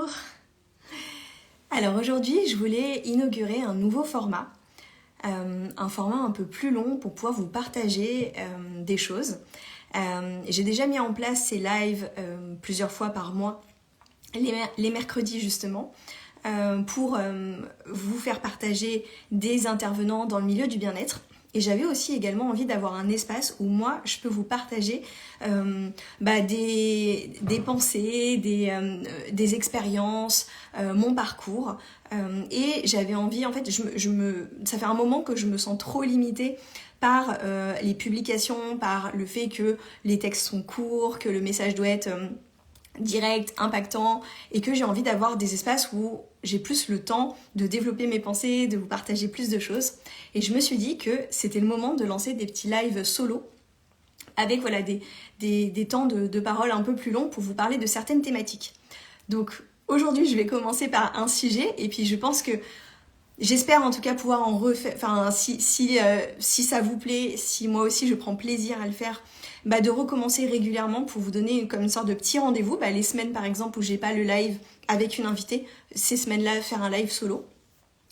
Bonjour. Alors aujourd'hui, je voulais inaugurer un nouveau format, un format un peu plus long pour pouvoir vous partager des choses. J'ai déjà mis en place ces lives plusieurs fois par mois, les mercredis justement, pour vous faire partager des intervenants dans le milieu du bien-être. Et j'avais aussi également envie d'avoir un espace où moi, je peux vous partager des pensées, des expériences, mon parcours. Et j'avais envie, en fait, ça fait un moment que je me sens trop limitée par les publications, par le fait que les textes sont courts, que le message doit être direct, impactant, et que j'ai envie d'avoir des espaces où j'ai plus le temps de développer mes pensées, de vous partager plus de choses. Et je me suis dit que c'était le moment de lancer des petits lives solo avec voilà, des temps de parole un peu plus longs pour vous parler de certaines thématiques. Donc aujourd'hui, je vais commencer par un sujet, et puis je pense que j'espère en tout cas pouvoir en refaire, enfin si ça vous plaît, si moi aussi je prends plaisir à le faire, de recommencer régulièrement pour vous donner comme une sorte de petit rendez-vous, les semaines par exemple où j'ai pas le live avec une invitée, ces semaines-là faire un live solo.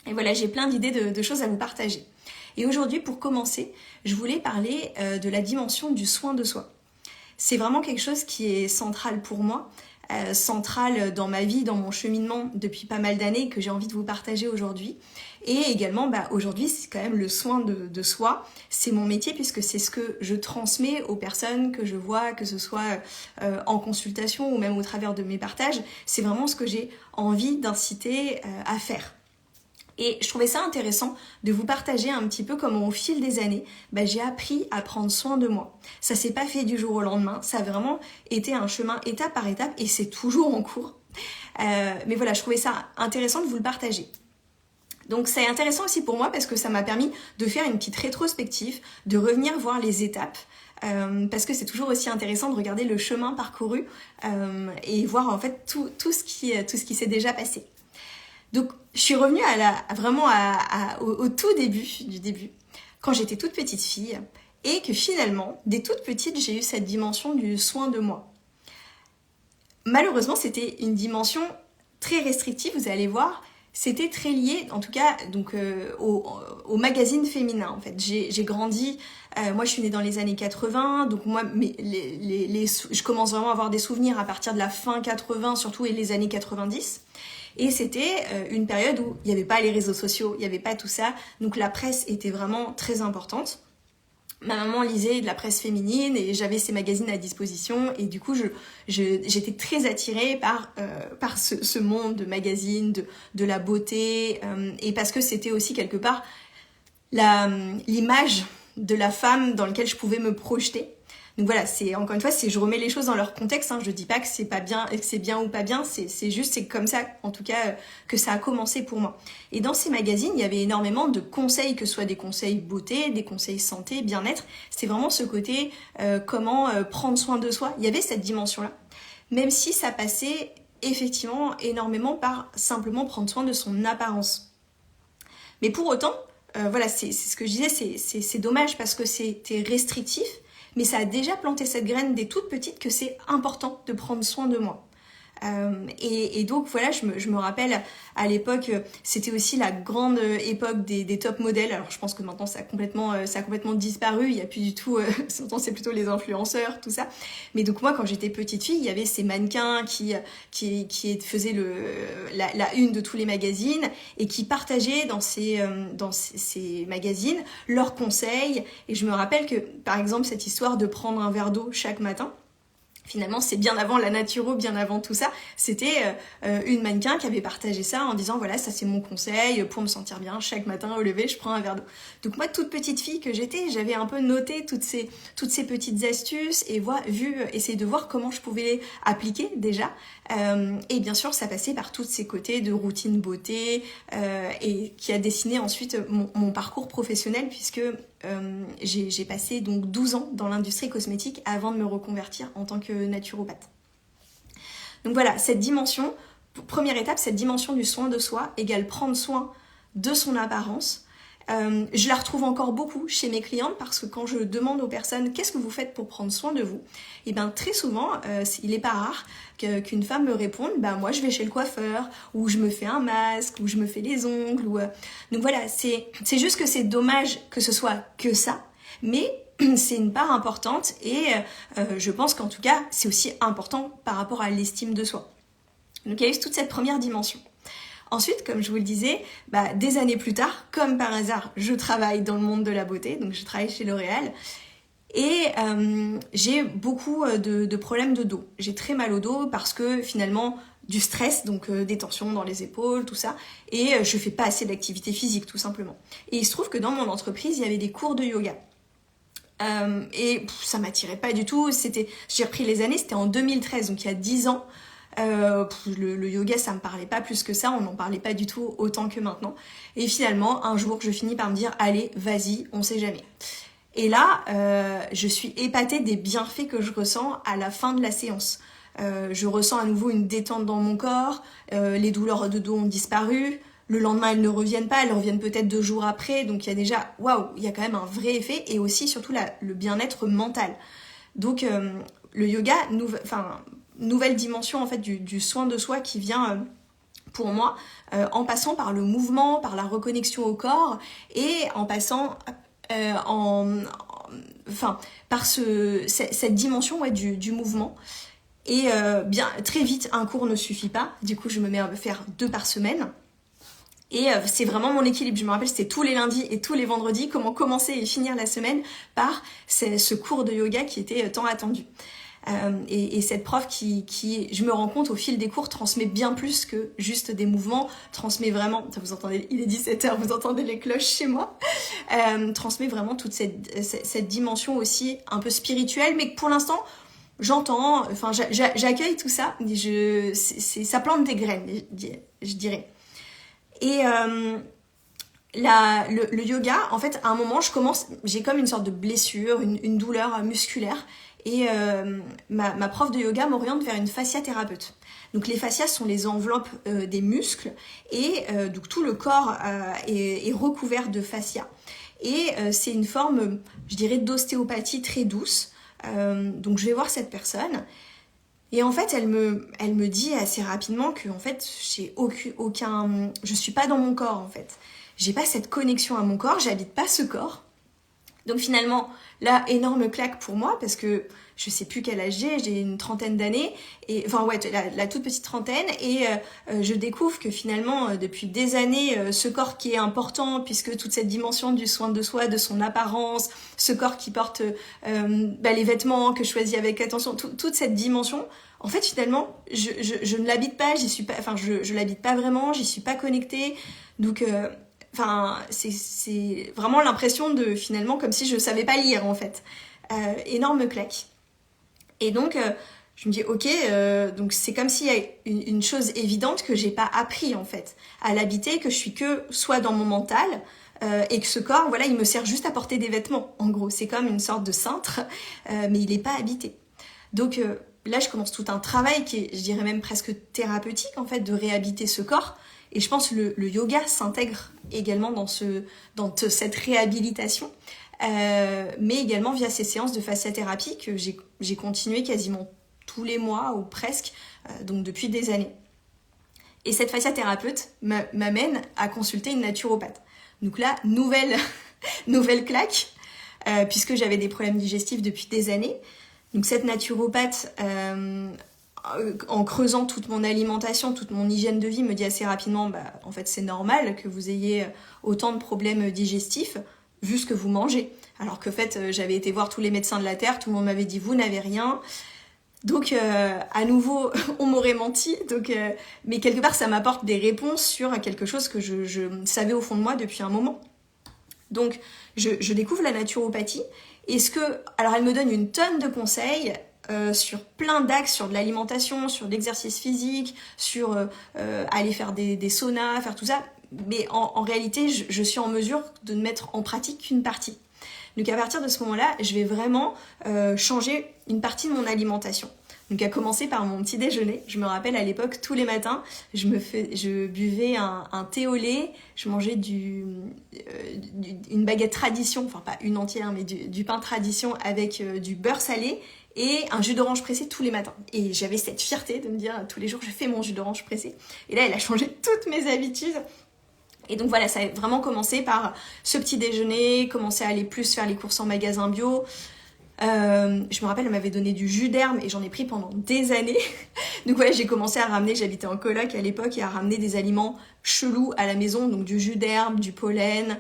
Et voilà, j'ai plein d'idées de choses à vous partager. Et aujourd'hui, pour commencer, je voulais parler de la dimension du soin de soi. C'est vraiment quelque chose qui est central pour moi, central dans ma vie, dans mon cheminement depuis pas mal d'années, que j'ai envie de vous partager aujourd'hui. Et également, aujourd'hui, c'est quand même le soin de soi. C'est mon métier puisque c'est ce que je transmets aux personnes que je vois, que ce soit en consultation ou même au travers de mes partages. C'est vraiment ce que j'ai envie d'inciter à faire. Et je trouvais ça intéressant de vous partager un petit peu comment au fil des années, j'ai appris à prendre soin de moi. Ça s'est pas fait du jour au lendemain, ça a vraiment été un chemin étape par étape et c'est toujours en cours. Mais voilà, je trouvais ça intéressant de vous le partager. Donc c'est intéressant aussi pour moi parce que ça m'a permis de faire une petite rétrospective, de revenir voir les étapes. Parce que c'est toujours aussi intéressant de regarder le chemin parcouru et voir en fait tout ce qui s'est déjà passé. Donc, je suis revenue au tout début du début, quand j'étais toute petite fille, et que finalement, dès toute petite, j'ai eu cette dimension du soin de moi. Malheureusement, c'était une dimension très restrictive, vous allez voir, c'était très lié, en tout cas, donc au magazine féminin, en fait. J'ai grandi, moi je suis née dans les années 80, donc moi, je commence vraiment à avoir des souvenirs à partir de la fin 80, surtout et les années 90. Et c'était une période où il n'y avait pas les réseaux sociaux, il n'y avait pas tout ça, donc la presse était vraiment très importante. Ma maman lisait de la presse féminine et j'avais ces magazines à disposition et du coup j'étais très attirée par ce monde de magazines, de la beauté et parce que c'était aussi quelque part l'image de la femme dans laquelle je pouvais me projeter. Donc voilà, encore une fois, je remets les choses dans leur contexte, je dis pas que c'est pas bien, que c'est bien ou pas bien, c'est comme ça, en tout cas, que ça a commencé pour moi. Et dans ces magazines, il y avait énormément de conseils, que ce soit des conseils beauté, des conseils santé, bien-être. C'est vraiment ce côté, comment prendre soin de soi. Il y avait cette dimension-là. Même si ça passait effectivement énormément par simplement prendre soin de son apparence. Mais pour autant, voilà, c'est ce que je disais, c'est dommage parce que c'était restrictif. Mais ça a déjà planté cette graine dès toute petite que c'est important de prendre soin de moi. Et donc voilà, je me rappelle à l'époque, c'était aussi la grande époque des top modèles. Alors je pense que maintenant ça a complètement disparu, il n'y a plus du tout, maintenant c'est plutôt les influenceurs, tout ça. Mais donc moi quand j'étais petite fille, il y avait ces mannequins qui faisaient la une de tous les magazines et qui partageaient dans ces magazines leurs conseils. Et je me rappelle que par exemple cette histoire de prendre un verre d'eau chaque matin, finalement, c'est bien avant la naturo, bien avant tout ça. C'était une mannequin qui avait partagé ça en disant voilà, ça c'est mon conseil pour me sentir bien. Chaque matin au lever, je prends un verre d'eau. Donc moi, toute petite fille que j'étais, j'avais un peu noté toutes ces petites astuces et essayer de voir comment je pouvais les appliquer déjà. Et bien sûr, ça passait par tous ces côtés de routine beauté et qui a dessiné ensuite mon parcours professionnel puisque j'ai passé donc 12 ans dans l'industrie cosmétique avant de me reconvertir en tant que naturopathe. Donc voilà, cette dimension, première étape, cette dimension du soin de soi égale prendre soin de son apparence. Je la retrouve encore beaucoup chez mes clientes parce que quand je demande aux personnes qu'est-ce que vous faites pour prendre soin de vous, et bien très souvent, il n'est pas rare qu'une femme me réponde moi je vais chez le coiffeur, ou je me fais un masque, ou je me fais les ongles. Donc voilà, c'est juste que c'est dommage que ce soit que ça, mais c'est une part importante et je pense qu'en tout cas c'est aussi important par rapport à l'estime de soi. Donc il y a eu toute cette première dimension. Ensuite, comme je vous le disais, des années plus tard, comme par hasard, je travaille dans le monde de la beauté, donc je travaille chez L'Oréal, et j'ai beaucoup de problèmes de dos. J'ai très mal au dos parce que finalement, du stress, donc des tensions dans les épaules, tout ça, et je fais pas assez d'activité physique, tout simplement. Et il se trouve que dans mon entreprise, il y avait des cours de yoga. Et ça m'attirait pas du tout. J'ai repris les années, c'était en 2013, donc il y a 10 ans. Le yoga, ça me parlait pas plus que ça, on n'en parlait pas du tout autant que maintenant. Et finalement, un jour, je finis par me dire, allez, vas-y, on sait jamais. Et là, je suis épatée des bienfaits que je ressens à la fin de la séance. Je ressens à nouveau une détente dans mon corps, les douleurs de dos ont disparu. Le lendemain, elles ne reviennent pas, elles reviennent peut-être 2 jours après. Donc il y a déjà, waouh, il y a quand même un vrai effet. Et aussi, surtout, le bien-être mental. Donc le yoga, nouvelle dimension en fait du soin de soi qui vient pour moi en passant par le mouvement, par la reconnexion au corps et en passant par cette dimension du mouvement. Et bien très vite, un cours ne suffit pas. Du coup, je me mets à faire 2 par semaine. Et c'est vraiment mon équilibre. Je me rappelle, c'était tous les lundis et tous les vendredis, comment commencer et finir la semaine par ce cours de yoga qui était tant attendu. Et cette prof qui, je me rends compte au fil des cours, transmet bien plus que juste des mouvements, transmet vraiment, vous entendez, il est 17h, vous entendez les cloches chez moi, transmet vraiment toute cette dimension aussi un peu spirituelle, mais que pour l'instant, j'entends, j'accueille tout ça, ça plante des graines, je dirais. Et le yoga, en fait, à un moment, j'ai comme une sorte de blessure, une douleur musculaire. Et ma prof de yoga m'oriente vers une fasciathérapeute. Donc les fascias sont les enveloppes des muscles et donc tout le corps est recouvert de fascia. Et c'est une forme, je dirais, d'ostéopathie très douce. Donc je vais voir cette personne. Et en fait, elle me dit assez rapidement que en fait, je suis pas dans mon corps en fait. J'ai pas cette connexion à mon corps, j'habite pas ce corps. Donc finalement, là, énorme claque pour moi parce que je sais plus quel âge j'ai une trentaine d'années, et la toute petite trentaine, et je découvre que finalement, depuis des années, ce corps qui est important, puisque toute cette dimension du soin de soi, de son apparence, ce corps qui porte les vêtements que je choisis avec attention, toute cette dimension, en fait finalement, je ne l'habite pas, je l'habite pas vraiment, j'y suis pas connectée, donc c'est vraiment l'impression de finalement comme si je savais pas lire en fait. Énorme claque. Et donc je me dis ok, donc c'est comme s'il y a une chose évidente que j'ai pas appris en fait à l'habiter, que je suis que soit dans mon mental et que ce corps, voilà, il me sert juste à porter des vêtements. En gros, c'est comme une sorte de cintre, mais il est pas habité. Donc là, je commence tout un travail qui est, je dirais même presque thérapeutique en fait, de réhabiter ce corps. Et je pense que le yoga s'intègre également dans cette réhabilitation, mais également via ces séances de fasciathérapie que j'ai continué quasiment tous les mois ou presque, donc depuis des années. Et cette fasciathérapeute m'amène à consulter une naturopathe. Donc là, nouvelle claque, puisque j'avais des problèmes digestifs depuis des années. Donc cette naturopathe, en creusant toute mon alimentation, toute mon hygiène de vie, me dit assez rapidement, en fait c'est normal que vous ayez autant de problèmes digestifs vu ce que vous mangez. Alors que en fait j'avais été voir tous les médecins de la Terre, tout le monde m'avait dit vous n'avez rien. Donc à nouveau on m'aurait menti, mais quelque part ça m'apporte des réponses sur quelque chose que je savais au fond de moi depuis un moment. Donc je découvre la naturopathie. Alors elle me donne une tonne de conseils sur plein d'axes, sur de l'alimentation, sur l'exercice physique, sur aller faire des saunas, faire tout ça. Mais en réalité, je suis en mesure de ne mettre en pratique qu'une partie. Donc à partir de ce moment-là, je vais vraiment changer une partie de mon alimentation. Donc à commencer par mon petit déjeuner. Je me rappelle à l'époque, tous les matins, je buvais un thé au lait, je mangeais une baguette tradition, enfin pas une entière, mais du pain tradition avec du beurre salé et un jus d'orange pressé tous les matins. Et j'avais cette fierté de me dire tous les jours je fais mon jus d'orange pressé. Et là, elle a changé toutes mes habitudes. Et donc voilà, ça a vraiment commencé par ce petit déjeuner, commencer à aller plus faire les courses en magasin bio. Je me rappelle, elle m'avait donné du jus d'herbe et j'en ai pris pendant des années. Donc ouais, j'ai commencé à ramener, j'habitais en coloc à l'époque, et à ramener des aliments chelous à la maison, donc du jus d'herbe, du pollen,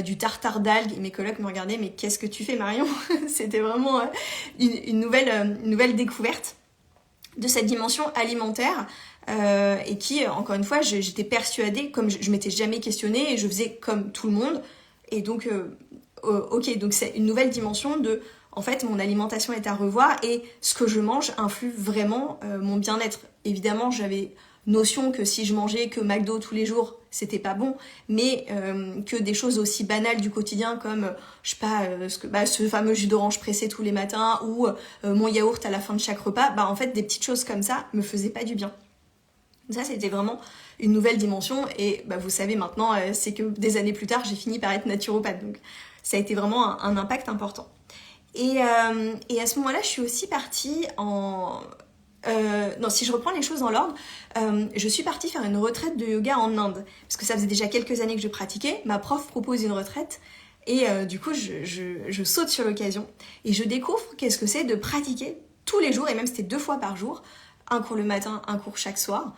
du tartare d'algues. Et mes colocs me regardaient, mais qu'est-ce que tu fais, Marion? C'était vraiment une nouvelle découverte de cette dimension alimentaire. Et qui, encore une fois, j'étais persuadée, comme je m'étais jamais questionnée et je faisais comme tout le monde. Et donc, ok, donc c'est une nouvelle dimension de, en fait, mon alimentation est à revoir et ce que je mange influe vraiment mon bien-être. Évidemment, j'avais notion que si je mangeais que McDo tous les jours, c'était pas bon, mais que des choses aussi banales du quotidien comme, je sais pas, ce fameux jus d'orange pressé tous les matins ou mon yaourt à la fin de chaque repas, en fait, des petites choses comme ça me faisaient pas du bien. Ça, c'était vraiment une nouvelle dimension et vous savez maintenant, c'est que des années plus tard, j'ai fini par être naturopathe. Donc, ça a été vraiment un impact important. Et à ce moment-là, je suis aussi partie en... non, si je reprends les choses dans l'ordre, je suis partie faire une retraite de yoga en Inde. Parce que ça faisait déjà quelques années que je pratiquais. Ma prof propose une retraite et du coup, je saute sur l'occasion et je découvre qu'est-ce que c'est de pratiquer tous les jours, et même c'était 2 fois par jour, un cours le matin, un cours chaque soir,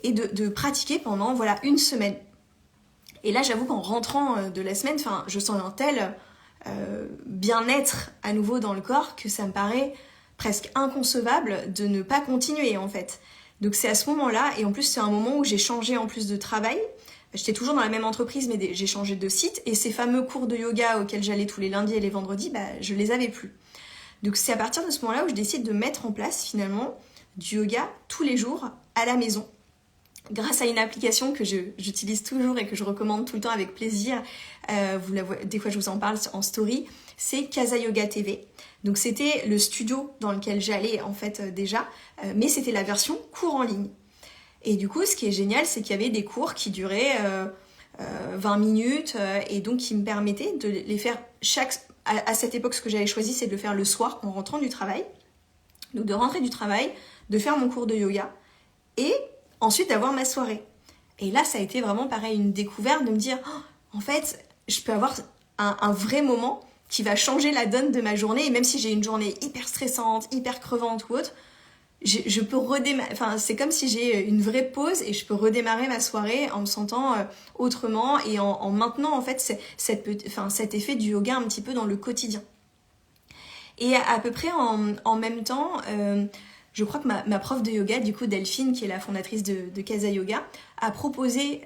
et de pratiquer pendant une semaine. Et là, j'avoue qu'en rentrant de la semaine, je sens un tel bien-être à nouveau dans le corps que ça me paraît presque inconcevable de ne pas continuer en fait. Donc c'est à ce moment-là, et en plus c'est un moment où j'ai changé en plus de travail. J'étais toujours dans la même entreprise, mais j'ai changé de site, et ces fameux cours de yoga auxquels j'allais tous les lundis et les vendredis, je les avais plus. Donc c'est à partir de ce moment-là où je décide de mettre en place finalement du yoga tous les jours à la maison, grâce à une application que j'utilise toujours et que je recommande tout le temps avec plaisir. Des fois je vous en parle en story, c'est Casa Yoga TV. Donc c'était le studio dans lequel j'allais en fait déjà, mais c'était la version cours en ligne. Et du coup, ce qui est génial, c'est qu'il y avait des cours qui duraient 20 minutes et donc qui me permettaient de les faire à cette époque. Ce que j'avais choisi, c'est de le faire le soir en rentrant du travail. Donc de rentrer du travail, de faire mon cours de yoga et ensuite d'avoir ma soirée. Et là, ça a été vraiment pareil, une découverte de me dire, en fait, je peux avoir un vrai moment qui va changer la donne de ma journée. Et même si j'ai une journée hyper stressante, hyper crevante ou autre, je peux redémarrer. Enfin, c'est comme si j'ai une vraie pause et je peux redémarrer ma soirée en me sentant autrement et en maintenant en fait cet effet du yoga un petit peu dans le quotidien. Et à peu près en même temps, je crois que ma prof de yoga, du coup Delphine, qui est la fondatrice de Casa Yoga, a proposé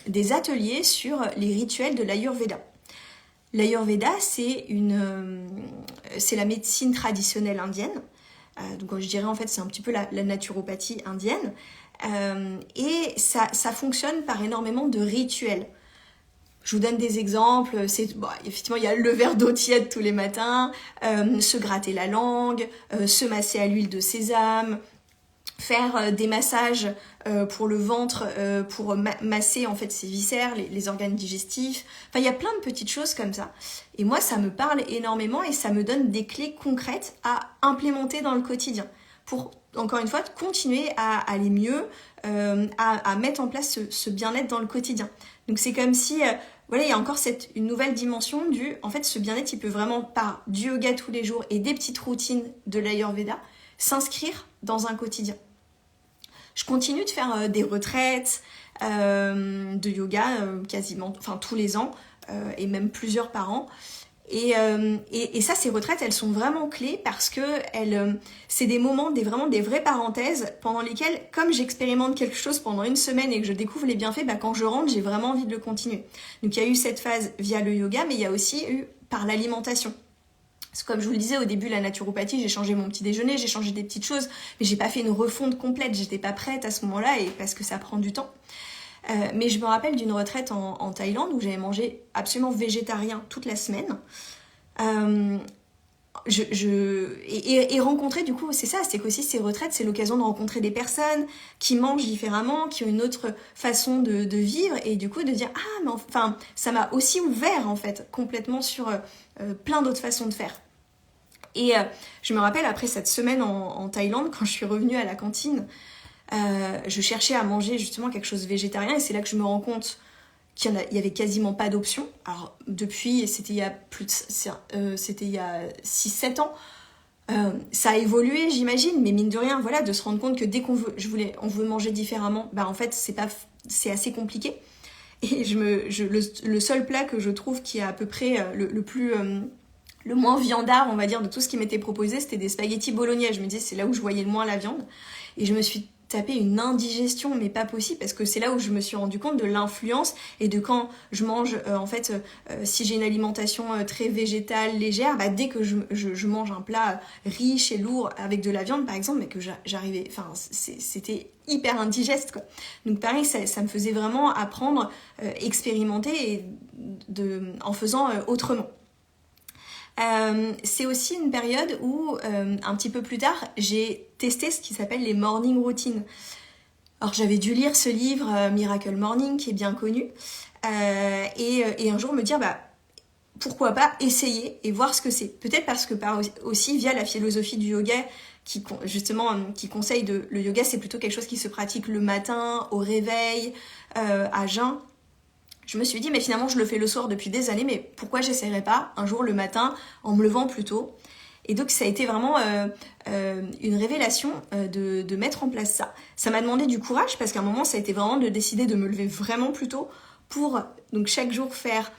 des ateliers sur les rituels de l'Ayurveda. L'Ayurveda, c'est la médecine traditionnelle indienne. Donc je dirais en fait c'est un petit peu la naturopathie indienne. Et ça fonctionne par énormément de rituels. Je vous donne des exemples, effectivement il y a le verre d'eau tiède tous les matins, se gratter la langue, se masser à l'huile de sésame, faire des massages pour le ventre, pour masser en fait ses viscères, les organes digestifs. Enfin il y a plein de petites choses comme ça. Et moi ça me parle énormément et ça me donne des clés concrètes à implémenter dans le quotidien pour, encore une fois, continuer à aller mieux, à mettre en place ce bien-être dans le quotidien. Donc c'est comme si, il y a encore une nouvelle dimension en fait, ce bien-être, il peut vraiment, par du yoga tous les jours et des petites routines de l'Ayurveda, s'inscrire dans un quotidien. Je continue de faire des retraites de yoga quasiment, tous les ans, et même plusieurs par an. Et ça, ces retraites, elles sont vraiment clés parce que c'est des moments, vraiment des vraies parenthèses pendant lesquelles, comme j'expérimente quelque chose pendant une semaine et que je découvre les bienfaits, quand je rentre, j'ai vraiment envie de le continuer. Donc il y a eu cette phase via le yoga, mais il y a aussi eu par l'alimentation. Parce que comme je vous le disais au début, la naturopathie, j'ai changé mon petit déjeuner, j'ai changé des petites choses, mais j'ai pas fait une refonte complète, j'étais pas prête à ce moment-là et parce que ça prend du temps. Mais je me rappelle d'une retraite en Thaïlande où j'avais mangé absolument végétarien toute la semaine. et rencontrer, du coup, c'est ça, c'est qu'aussi ces retraites, c'est l'occasion de rencontrer des personnes qui mangent différemment, qui ont une autre façon de vivre, et du coup de dire, ah, mais enfin, ça m'a aussi ouvert, en fait, complètement sur plein d'autres façons de faire. Et je me rappelle, après cette semaine en Thaïlande, quand je suis revenue à la cantine, je cherchais à manger justement quelque chose de végétarien, et c'est là que je me rends compte qu'il y avait quasiment pas d'options. Alors depuis, c'était il y a c'était il y a 6-7 ans. Ça a évolué, j'imagine, mais mine de rien, voilà, de se rendre compte que dès on veut manger différemment, bah en fait, c'est assez compliqué. Et le seul plat que je trouve qui est à peu près le moins viandard, on va dire, de tout ce qui m'était proposé, c'était des spaghettis bolognaise. Je me disais, c'est là où je voyais le moins la viande. Et je me suis tapé une indigestion, mais pas possible, parce que c'est là où je me suis rendu compte de l'influence et de quand je mange, si j'ai une alimentation très végétale, légère, bah, dès que je mange un plat riche et lourd avec de la viande, par exemple, mais que j'arrivais, enfin, c'était hyper indigeste, quoi. Donc pareil, ça me faisait vraiment apprendre, expérimenter en faisant autrement. C'est aussi une période où, un petit peu plus tard, j'ai testé ce qui s'appelle les morning routines. Alors j'avais dû lire ce livre, Miracle Morning, qui est bien connu, et un jour me dire, bah, pourquoi pas essayer et voir ce que c'est. Peut-être parce que aussi via la philosophie du yoga, qui conseille le yoga, c'est plutôt quelque chose qui se pratique le matin, au réveil, à jeun. Je me suis dit, mais finalement, je le fais le soir depuis des années, mais pourquoi j'essaierais pas un jour le matin en me levant plus tôt? Et donc, ça a été vraiment une révélation de mettre en place ça. Ça m'a demandé du courage, parce qu'à un moment, ça a été vraiment de décider de me lever vraiment plus tôt pour, donc, chaque jour faire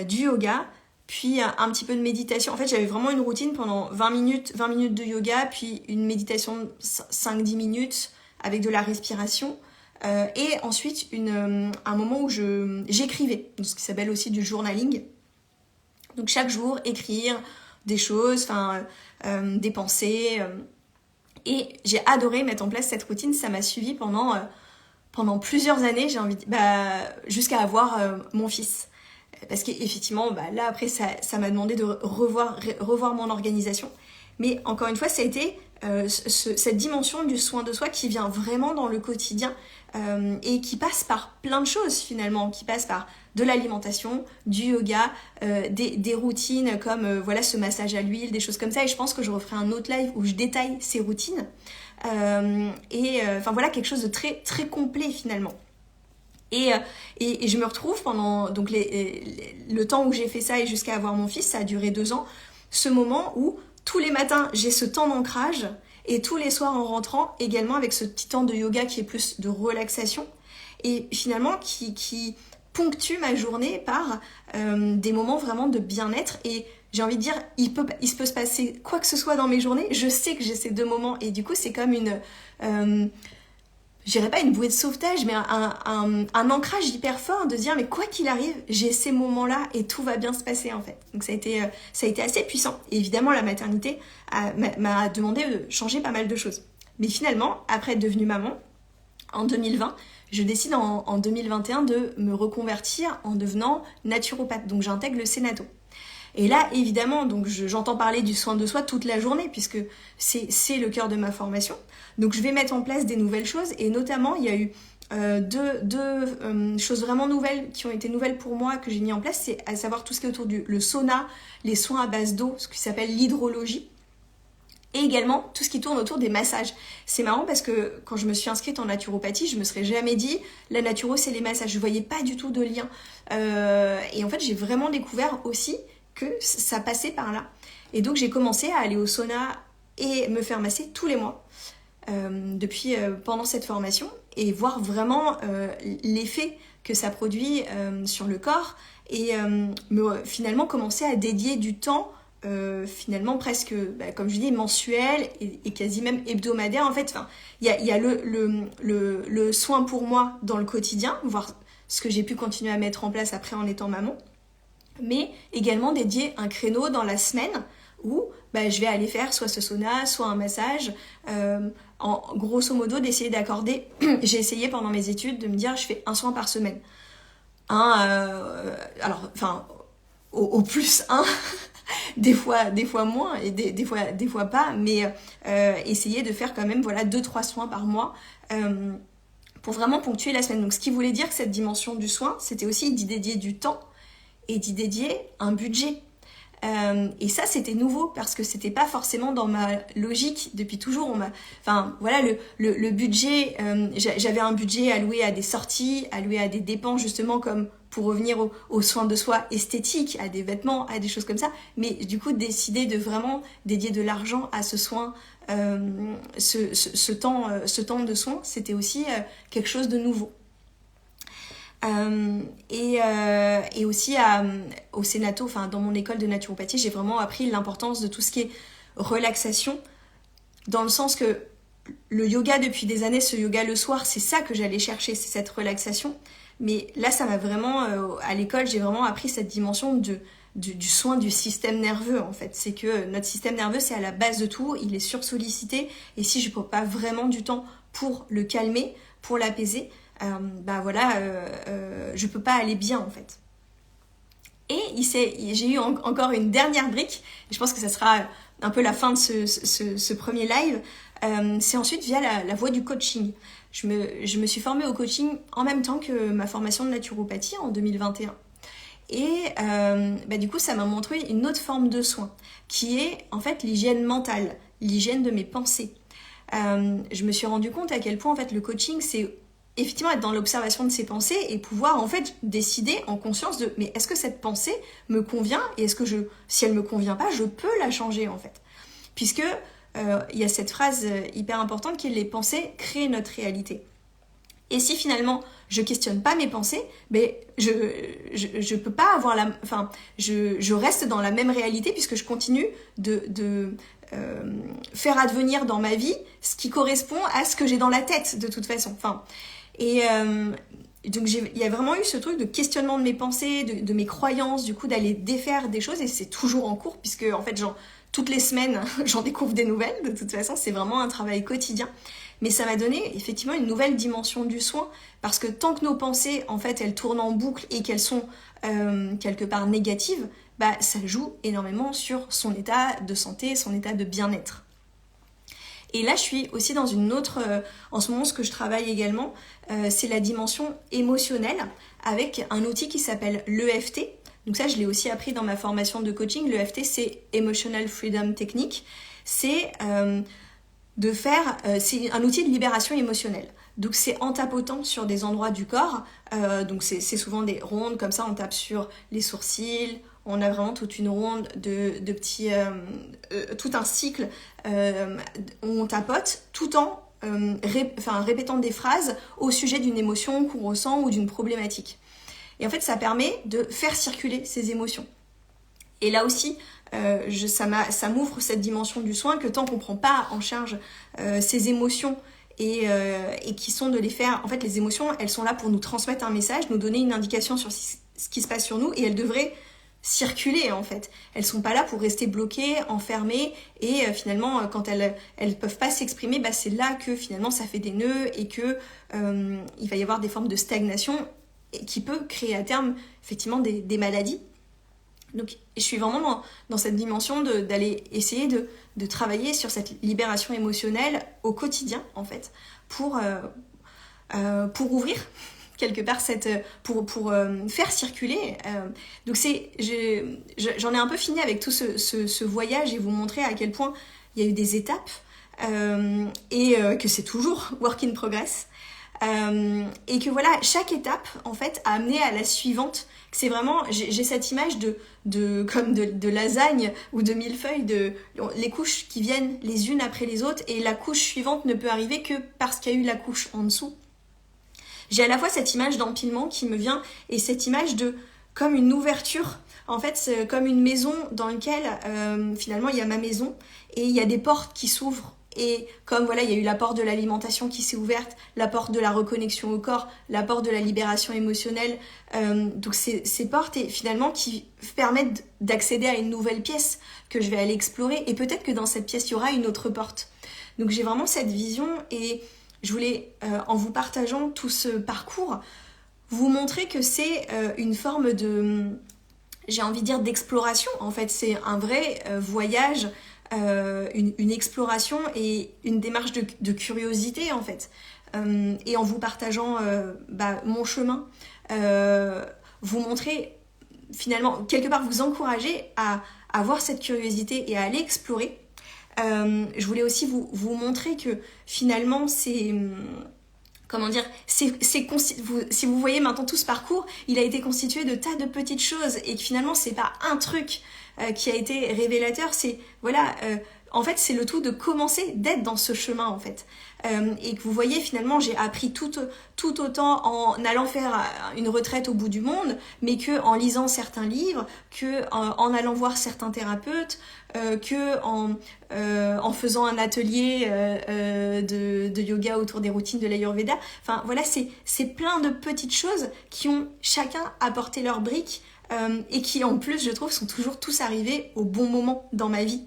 du yoga, puis un petit peu de méditation. En fait, j'avais vraiment une routine pendant 20 minutes de yoga, puis une méditation de 5-10 minutes avec de la respiration. Et ensuite un moment où j'écrivais, ce qui s'appelle aussi du journaling. Donc chaque jour, écrire des choses, des pensées. Et j'ai adoré mettre en place cette routine. Ça m'a suivi pendant plusieurs années, j'ai envie jusqu'à avoir mon fils. Parce qu'effectivement, là après, ça m'a demandé de revoir mon organisation. Mais encore une fois, ça a été cette dimension du soin de soi qui vient vraiment dans le quotidien, et qui passe par plein de choses finalement, qui passe par de l'alimentation, du yoga, des routines comme ce massage à l'huile, des choses comme ça. Et je pense que je referai un autre live où je détaille ces routines. Quelque chose de très, très complet finalement. Et je me retrouve pendant donc le temps où j'ai fait ça et jusqu'à avoir mon fils, ça a duré 2 ans, ce moment où tous les matins j'ai ce temps d'ancrage et tous les soirs en rentrant également avec ce petit temps de yoga qui est plus de relaxation et finalement qui ponctue ma journée par des moments vraiment de bien-être. Et j'ai envie de dire, il peut se passer quoi que ce soit dans mes journées, je sais que j'ai ces 2 moments et du coup c'est comme je dirais pas une bouée de sauvetage, mais un ancrage hyper fort de dire mais quoi qu'il arrive, j'ai ces moments-là et tout va bien se passer en fait. Donc ça a été assez puissant. Et évidemment, la maternité m'a demandé de changer pas mal de choses. Mais finalement, après être devenue maman, en 2020, je décide en 2021 de me reconvertir en devenant naturopathe. Donc j'intègre le Sénato. Et là, évidemment, donc j'entends parler du soin de soi toute la journée puisque c'est le cœur de ma formation. Donc je vais mettre en place des nouvelles choses et notamment il y a eu deux choses vraiment nouvelles qui ont été nouvelles pour moi que j'ai mis en place, c'est à savoir tout ce qui est autour le sauna, les soins à base d'eau, ce qui s'appelle l'hydrologie. Et également tout ce qui tourne autour des massages. C'est marrant parce que quand je me suis inscrite en naturopathie, je me serais jamais dit la naturo c'est les massages. Je voyais pas du tout de lien. Et en fait j'ai vraiment découvert aussi que ça passait par là. Et donc j'ai commencé à aller au sauna et me faire masser tous les mois pendant cette formation et voir vraiment l'effet que ça produit sur le corps et finalement commencer à dédier du temps finalement presque, comme je dis, mensuel et quasi même hebdomadaire. En fait, il y a le soin pour moi dans le quotidien, voir ce que j'ai pu continuer à mettre en place après en étant maman, mais également dédier un créneau dans la semaine où je vais aller faire soit ce sauna, soit un massage, en grosso modo d'essayer d'accorder. J'ai essayé pendant mes études de me dire je fais un soin par semaine. Au plus un, des fois moins et des fois pas, mais essayer de faire quand même voilà 2-3 soins par mois pour vraiment ponctuer la semaine. Donc ce qui voulait dire que cette dimension du soin, c'était aussi d'y dédier du temps et d'y dédier un budget. Et ça c'était nouveau parce que c'était pas forcément dans ma logique depuis toujours. Enfin voilà, le budget, j'avais un budget alloué à des sorties, alloué à des dépenses justement comme pour revenir aux soins de soi esthétiques, à des vêtements, à des choses comme ça, mais du coup décider de vraiment dédier de l'argent à ce soin, ce temps de soin, c'était aussi quelque chose de nouveau. Et aussi au Sénato, enfin dans mon école de naturopathie, j'ai vraiment appris l'importance de tout ce qui est relaxation, dans le sens que le yoga depuis des années, ce yoga le soir, c'est ça que j'allais chercher, c'est cette relaxation. Mais là, ça m'a vraiment, à l'école, j'ai vraiment appris cette dimension du soin du système nerveux, en fait. C'est que notre système nerveux, c'est à la base de tout, il est sursollicité, et si je ne prends pas vraiment du temps pour le calmer, pour l'apaiser, je peux pas aller bien en fait. Et j'ai eu encore une dernière brique, et je pense que ça sera un peu la fin de ce premier live, c'est ensuite via la voie du coaching. Je me suis formée au coaching en même temps que ma formation de naturopathie en 2021. Et du coup, ça m'a montré une autre forme de soin, qui est en fait l'hygiène mentale, l'hygiène de mes pensées. Je me suis rendu compte à quel point en fait le coaching, c'est effectivement être dans l'observation de ses pensées et pouvoir en fait décider en conscience de mais est-ce que cette pensée me convient et est-ce que si elle me convient pas, je peux la changer en fait. Puisque il y a cette phrase hyper importante qui est les pensées créent notre réalité. Et si finalement je questionne pas mes pensées, je peux pas avoir je reste dans la même réalité puisque je continue de faire advenir dans ma vie ce qui correspond à ce que j'ai dans la tête de toute façon. Donc il y a vraiment eu ce truc de questionnement de mes pensées, de mes croyances, du coup d'aller défaire des choses, et c'est toujours en cours puisque en fait toutes les semaines j'en découvre des nouvelles. De toute façon c'est vraiment un travail quotidien, mais ça m'a donné effectivement une nouvelle dimension du soin, parce que tant que nos pensées en fait elles tournent en boucle et qu'elles sont quelque part négatives, ça joue énormément sur son état de santé, son état de bien-être. Et là, je suis aussi dans une autre... en ce moment, ce que je travaille également, c'est la dimension émotionnelle avec un outil qui s'appelle l'EFT. Donc ça, je l'ai aussi appris dans ma formation de coaching. L'EFT, c'est Emotional Freedom Technique. C'est c'est un outil de libération émotionnelle. Donc c'est en tapotant sur des endroits du corps. Donc c'est souvent des rondes, comme ça on tape sur les sourcils. On a vraiment toute une ronde de petits... tout un cycle où on tapote tout en répétant des phrases au sujet d'une émotion qu'on ressent ou d'une problématique. Et en fait, ça permet de faire circuler ces émotions. Et là aussi, ça m'ouvre cette dimension du soin, que tant qu'on ne prend pas en charge ces émotions et qui sont de les faire... En fait, les émotions, elles sont là pour nous transmettre un message, nous donner une indication sur ce qui se passe sur nous, et elles devraient circuler en fait. Elles sont pas là pour rester bloquées, enfermées, et finalement quand elles peuvent pas s'exprimer, c'est là que finalement ça fait des nœuds et que il va y avoir des formes de stagnation qui peut créer à terme effectivement des maladies. Donc je suis vraiment dans cette dimension d'aller essayer de travailler sur cette libération émotionnelle au quotidien en fait, pour ouvrir quelque part pour faire circuler. Donc j'en ai un peu fini avec tout ce voyage et vous montrer à quel point il y a eu des étapes et que c'est toujours work in progress. Et que voilà, chaque étape en fait a amené à la suivante. C'est vraiment, j'ai cette image comme de lasagne ou de millefeuille, les couches qui viennent les unes après les autres, et la couche suivante ne peut arriver que parce qu'il y a eu la couche en dessous. J'ai à la fois cette image d'empilement qui me vient et cette image comme une ouverture. En fait, c'est comme une maison dans laquelle finalement il y a ma maison et il y a des portes qui s'ouvrent. Et comme voilà, il y a eu la porte de l'alimentation qui s'est ouverte, la porte de la reconnexion au corps, la porte de la libération émotionnelle. Donc ces portes et finalement qui permettent d'accéder à une nouvelle pièce que je vais aller explorer. Et peut-être que dans cette pièce, il y aura une autre porte. Donc j'ai vraiment cette vision, et je voulais, en vous partageant tout ce parcours, vous montrer que c'est une forme j'ai envie de dire d'exploration. En fait, c'est un vrai voyage, une exploration et une démarche de curiosité en fait. Et en vous partageant mon chemin, vous montrer finalement, quelque part vous encourager à avoir cette curiosité et à aller explorer. Je voulais aussi vous montrer que finalement c'est comment dire, si vous voyez maintenant tout ce parcours, il a été constitué de tas de petites choses et que finalement c'est pas un truc qui a été révélateur, c'est voilà, en fait c'est le tout de commencer, d'être dans ce chemin en fait. Et que vous voyez finalement j'ai appris tout autant en allant faire une retraite au bout du monde, mais que en lisant certains livres, que en allant voir certains thérapeutes, que en faisant un atelier de yoga autour des routines de l'Ayurveda. Enfin voilà, c'est plein de petites choses qui ont chacun apporté leur brique et qui en plus je trouve sont toujours tous arrivés au bon moment dans ma vie.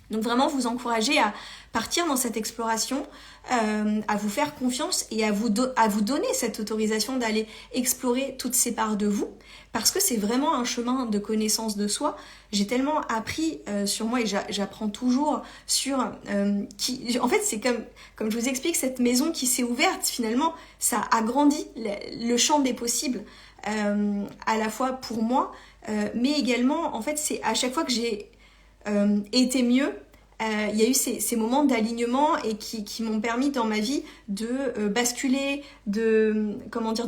Donc vraiment vous encourager à partir dans cette exploration, à vous faire confiance et à vous donner cette autorisation d'aller explorer toutes ces parts de vous, parce que c'est vraiment un chemin de connaissance de soi. J'ai tellement appris sur moi et j'apprends toujours sur en fait c'est comme je vous explique, cette maison qui s'est ouverte finalement, ça agrandit le champ des possibles à la fois pour moi, mais également en fait c'est à chaque fois que j'ai été mieux. Il y a eu ces moments d'alignement et qui m'ont permis dans ma vie de basculer, de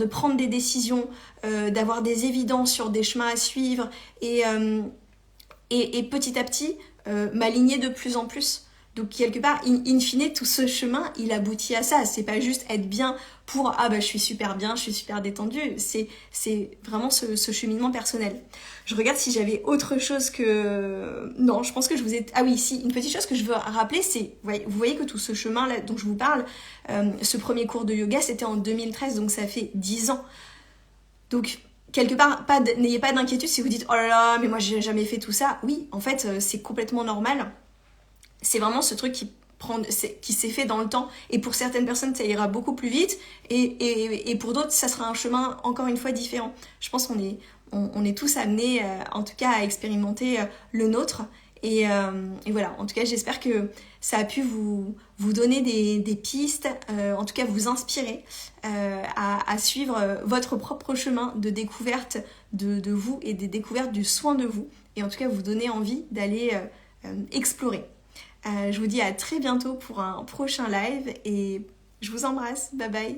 prendre des décisions, d'avoir des évidences sur des chemins à suivre et petit à petit m'aligner de plus en plus. Donc quelque part, in fine, tout ce chemin, il aboutit à ça. C'est pas juste être bien pour « Ah bah je suis super bien, je suis super détendue ». C'est vraiment ce cheminement personnel. Je regarde si j'avais autre chose que... Non, je pense que je vous ai... Ah oui, si, une petite chose que je veux rappeler, c'est... Vous voyez que tout ce chemin-là dont je vous parle, ce premier cours de yoga, c'était en 2013, donc ça fait 10 ans. Donc... Quelque part, n'ayez pas d'inquiétude si vous dites « Oh là là, mais moi j'ai jamais fait tout ça ». Oui, en fait, c'est complètement normal. C'est vraiment ce truc qui s'est fait dans le temps. Et pour certaines personnes, ça ira beaucoup plus vite. Et pour d'autres, ça sera un chemin, encore une fois, différent. Je pense qu'on est tous amenés, en tout cas, à expérimenter le nôtre. Et voilà, en tout cas, j'espère que ça a pu vous donner des pistes, en tout cas vous inspirer à suivre votre propre chemin de découverte de vous et des découvertes du soin de vous. Et en tout cas, vous donner envie d'aller explorer. Je vous dis à très bientôt pour un prochain live et je vous embrasse. Bye bye.